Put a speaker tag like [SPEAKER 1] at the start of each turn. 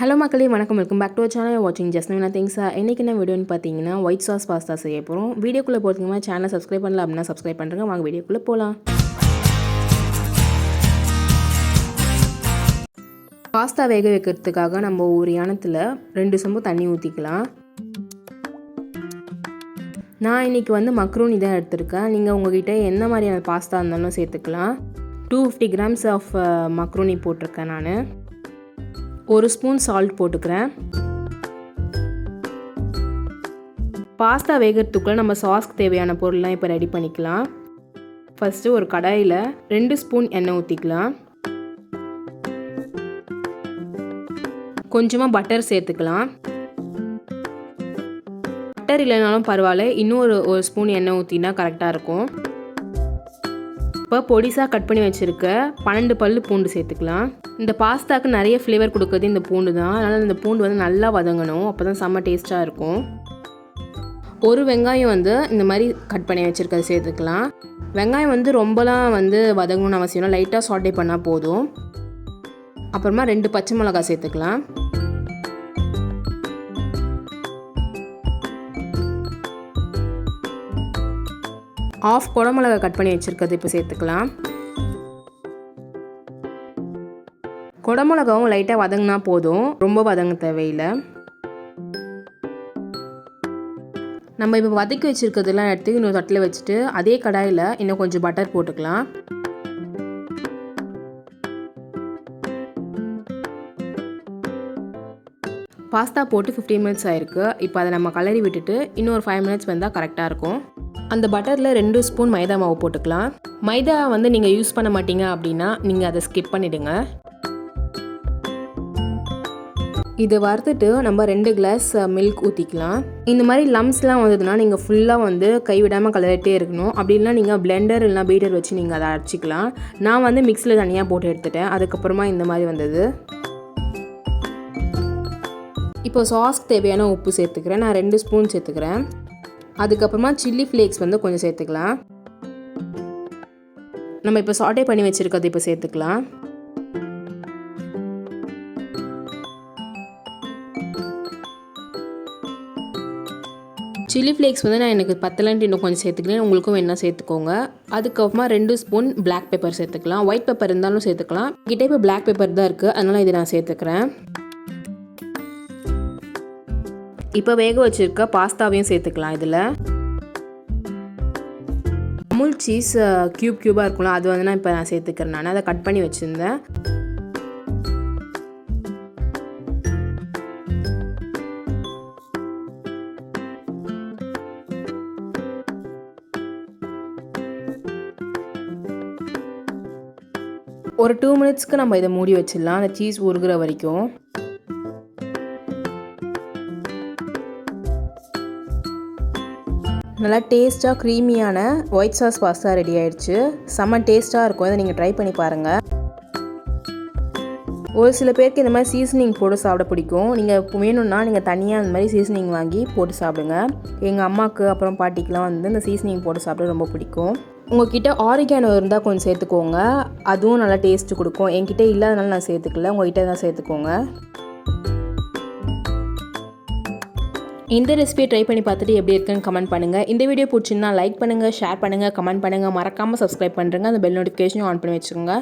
[SPEAKER 1] Hello மக்களே, வணக்கம். Welcome back to channel வாட்சிங் ஜஸ்ட் திங்ஸ். இன்றைக்கி என்ன வீடியோன்னு பார்த்தீங்கன்னா ஒயிட் சாஸ் பாஸ்தா செய்ய போகிறோம். வீடியோக்குள்ளே போகிறதுக்கு சேனலை சப்ஸ்கிரைப் பண்ணல அப்படின்னா சப்ஸ்கிரைப் பண்ணுறேங்க. வாங்க வீடியோக்குள்ளே போகலாம். பாஸ்தா வேக வைக்கிறதுக்காக நம்ம ஒரு யானத்தில் 2 சொம்பு தண்ணி ஊற்றிக்கலாம். நான் இன்றைக்கி மக்ரூனி தான் எடுத்திருக்கேன். நீங்கள் உங்கள்கிட்ட என்ன மாதிரியான பாஸ்தா இருந்தாலும் சேர்த்துக்கலாம். 250 கிராம்ஸ் ஆஃப் மக்ரூனி போட்டிருக்கேன். நான் 1 ஸ்பூன் சால்ட் போட்டுக்கிறேன். பாஸ்தா வேகிறதுக்குள்ளே நம்ம சாஸ்க்கு தேவையான பொருள்லாம் இப்போ ரெடி பண்ணிக்கலாம். ஃபஸ்ட்டு ஒரு கடாயில் 2 ஸ்பூன் எண்ணெய் ஊற்றிக்கலாம். கொஞ்சமாக பட்டர் சேர்த்துக்கலாம். பட்டர் இல்லைனாலும் பரவாயில்ல, இன்னும் ஒரு ஸ்பூன் எண்ணெய் ஊற்றினா கரெக்டாக இருக்கும். இப்போ பொடிசாக கட் பண்ணி வச்சுருக்க 12 பல்லு பூண்டு சேர்த்துக்கலாம். இந்த பாஸ்தாவுக்கு நிறைய ஃப்ளேவர் கொடுக்குறது இந்த பூண்டு தான். அதனால் இந்த பூண்டு நல்லா வதங்கணும். அப்போ தான் செம்ம டேஸ்ட்டாக இருக்கும். ஒரு வெங்காயம் இந்த மாதிரி கட் பண்ணி வச்சுருக்கிறது சேர்த்துக்கலாம். வெங்காயம் ரொம்பலாம் வதங்கணும்னு அவசியம் இல்லை, லைட்டாக சாட்டே பண்ணால் போதும். அப்புறமா 2 பச்சை மிளகாய் சேர்த்துக்கலாம். ஆஃப் குடமிளகா கட் பண்ணி வச்சுருக்கிறது இப்போ சேர்த்துக்கலாம். குடமிளகாவும் லைட்டாக வதங்கினா போதும், ரொம்ப வதங்க தேவையில்லை. நம்ம இப்போ வதக்கி வச்சுருக்கிறதுலாம் எடுத்து இன்னொரு தட்டில் வச்சுட்டு அதே கடாயில் இன்னும் கொஞ்சம் பட்டர் போட்டுக்கலாம். பாஸ்தா போட்டு 15 மினிட்ஸ் ஆயிருக்கு. இப்போ அதை நம்ம கலரி விட்டுட்டு இன்னொரு 5 மினிட்ஸ் வந்தால் கரெக்டாக இருக்கும். அந்த பட்டரில் 2 ஸ்பூன் மைதா மாவு போட்டுக்கலாம். மைதா நீங்கள் யூஸ் பண்ண மாட்டீங்க அப்படின்னா நீங்கள் அதை ஸ்கிப் பண்ணிவிடுங்க. இதை வறுத்துட்டு நம்ம 2 கிளாஸ் மில்க் ஊற்றிக்கலாம். இந்த மாதிரி லம்ஸ்லாம் வந்ததுன்னா நீங்கள் ஃபுல்லாக கைவிடாமல் கலரிட்டே இருக்கணும். அப்படி இல்லைனா நீங்கள் பிளெண்டர் இல்லைனா பீட்டர் வச்சு நீங்கள் அதை அரைச்சிக்கலாம். நான் மிக்ஸியில் தனியாக போட்டு எடுத்துட்டேன். அதுக்கப்புறமா இந்த மாதிரி வந்தது. இப்போ சாஸ்க்கு தேவையான உப்பு சேர்த்துக்கிறேன். நான் 2 ஸ்பூன் சேர்த்துக்கிறேன். அதுக்கப்புறமா சில்லி ஃப்ளேக்ஸ் கொஞ்சம் சேர்த்துக்கலாம். நம்ம இப்போ சாட்டே பண்ணி வச்சுருக்கிறது இப்போ சேர்த்துக்கலாம். சில்லி ஃப்ளேக்ஸ் நான் எனக்கு பத்தலன்ட்டு இன்னும் கொஞ்சம் சேர்த்துக்கிறேன். உங்களுக்கும் வேணா சேர்த்துக்கோங்க. அதுக்கப்புறமா 2 ஸ்பூன் பிளாக் பெப்பர் சேர்த்துக்கலாம். ஒயிட் பெப்பர் இருந்தாலும் சேர்த்துக்கலாம். கிட்டே இப்போ பிளாக் பெப்பர் தான் இருக்குது, அதனால் இதை நான் சேர்த்துக்கிறேன். இப்போ வேக வச்சுருக்க பாஸ்தாவையும் சேர்த்துக்கலாம். இதில் அமுல் சீஸ் க்யூபாக இருக்கும்ல, அது நான் இப்போ நான் சேர்த்துக்கிறேன். நான் அதை கட் பண்ணி வச்சுருந்தேன். ஒரு 2 மினிட்ஸ்க்கு நம்ம இதை மூடி வச்சிடலாம், அந்த சீஸ் உருகிற வரைக்கும். நல்லா டேஸ்ட்டாக க்ரீமியான ஒயிட் சாஸ் பாஸ்தா ரெடி ஆகிடுச்சு. செம்ம டேஸ்ட்டாக இருக்கும். இதை நீங்கள் ட்ரை பண்ணி பாருங்கள். ஒரு சில பேருக்கு இந்த மாதிரி சீசனிங் போட்டு சாப்பிட பிடிக்கும். நீங்கள் வேணும்னா நீங்கள் தனியாக இந்த மாதிரி சீசனிங் வாங்கி போட்டு சாப்பிடுங்க. எங்கள் அம்மாவுக்கு அப்புறம் பாட்டிக்கெலாம் இந்த சீசனிங் போட்டு சாப்பிட ரொம்ப பிடிக்கும். உங்கள்கிட்ட ஆரிகானோ இருந்தால் கொஞ்சம் சேர்த்துக்கோங்க, அதுவும் நல்லா டேஸ்ட்டு கொடுக்கும். என்கிட்ட இல்லாதனால நான் சேர்த்துக்கல, உங்கள்கிட்ட தான் சேர்த்துக்கோங்க. இந்த ரெசிபியை ட்ரை பண்ணி பார்த்துட்டு எப்படி இருக்குன்னு கமெண்ட் பண்ணுங்கள். இந்த வீடியோ பிடிச்சிருந்தா லைக் பண்ணுங்கள், ஷேர் பண்ணுங்கள், கமெண்ட் பண்ணுங்கள். மறக்காமல் சப்ஸ்கிரைப் பண்ணுறேங்க. அந்த பெல் நோட்டிஃபிகேஷனும் ஆன் பண்ணி வச்சுக்கோங்க.